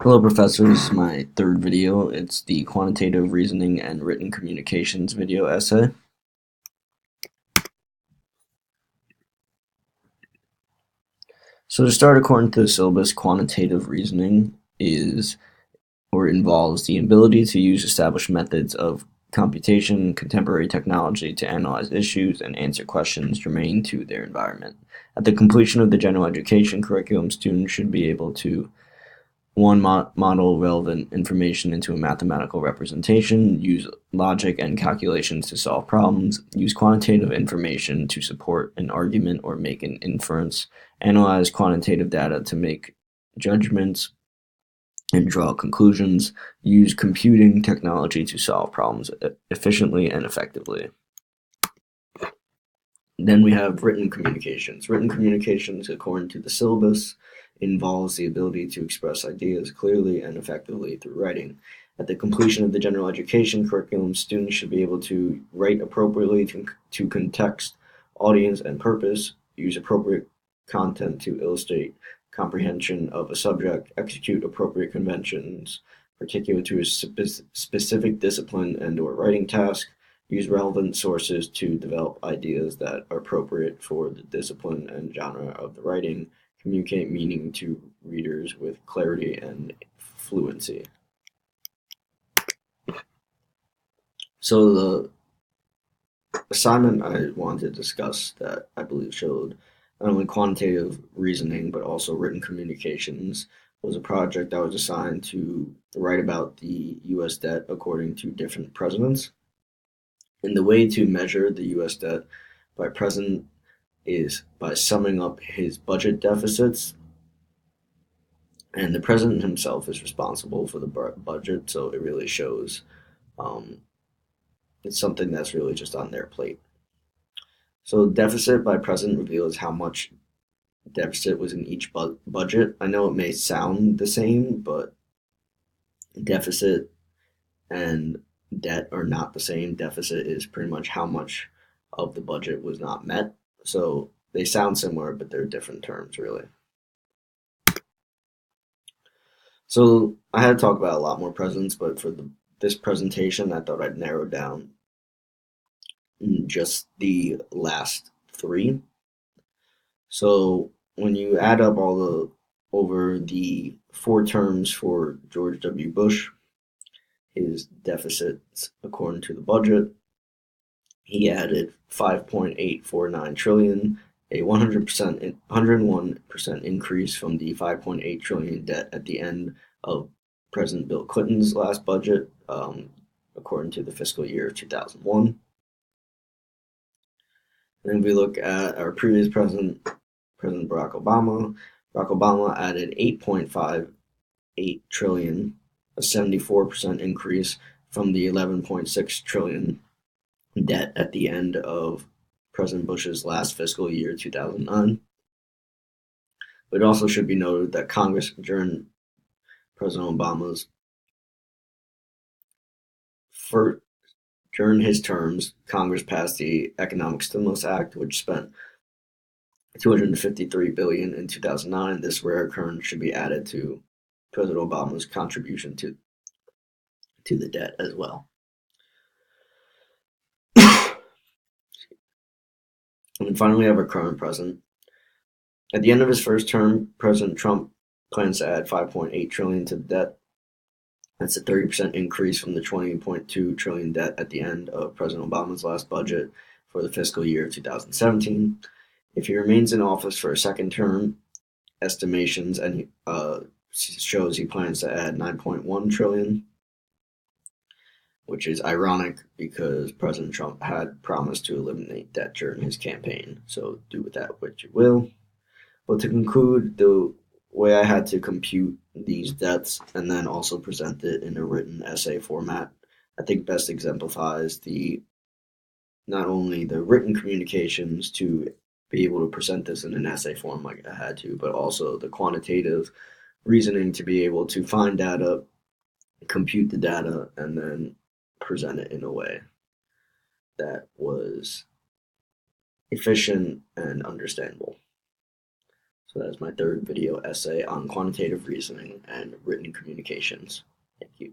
Hello, professor. This is my third video. It's the quantitative reasoning and written communications video essay. So to start, according to the syllabus, quantitative reasoning is or involves the ability to use established methods of computation, contemporary technology to analyze issues and answer questions germane to their environment. At the completion of the general education curriculum, students should be able to one, model relevant information into a mathematical representation, use logic and calculations to solve problems, use quantitative information to support an argument or make an inference, analyze quantitative data to make judgments and draw conclusions, use computing technology to solve problems efficiently and effectively. Then we have written communications. Written communications, according to the syllabus, involves the ability to express ideas clearly and effectively through writing. At the completion of the general education curriculum, students should be able to write appropriately to context, audience, and purpose, use appropriate content to illustrate comprehension of a subject, execute appropriate conventions particular to a specific discipline and/or writing task, use relevant sources to develop ideas that are appropriate for the discipline and genre of the writing, communicate meaning to readers with clarity and fluency. So the assignment I wanted to discuss that I believe showed not only quantitative reasoning but also written communications was a project I was assigned to write about the U.S. debt according to different presidents. And the way to measure the U.S. debt by president is by summing up his budget deficits. And the president himself is responsible for the budget, so it really shows um, it's something that's really just on their plate. So, deficit by president reveals how much deficit was in each budget. I know it may sound the same, but deficit and debt are not the same. Deficit is pretty much how much of the budget was not met. So they sound similar, but they're different terms, really. So I had to talk about a lot more presidents, but for this presentation, I thought I'd narrow down just the last three. So when you add up all the over the four terms for George W. Bush, his deficits according to the budget, he added 5.849 trillion, a 101% increase from the 5.8 trillion debt at the end of President Bill Clinton's last budget, according to the fiscal year 2001. And if we look at our previous president, President Barack Obama added 8.58 trillion, a 74% increase from the 11.6 trillion debt at the end of President Bush's last fiscal year, 2009. But it also should be noted that Congress, during President Obama's during his terms, Congress passed the Economic Stimulus Act, which spent 253 billion in 2009. This rare occurrence should be added to President Obama's contribution to the debt as well. And finally, we have our current president. At the end of his first term, President Trump plans to add 5.8 trillion to the debt. That's a 30% increase from the 20.2 trillion debt at the end of President Obama's last budget for the fiscal year 2017. If he remains in office for a second term, estimations and shows he plans to add 9.1 trillion, which is ironic because President Trump had promised to eliminate debt during his campaign. So do with that what you will. But to conclude, the way I had to compute these debts and then also present it in a written essay format, I think best exemplifies not only the written communications to be able to present this in an essay form like I had to, but also the quantitative reasoning to be able to find data, compute the data, and then present it in a way that was efficient and understandable. So that's my third video essay on quantitative reasoning and written communications. Thank you.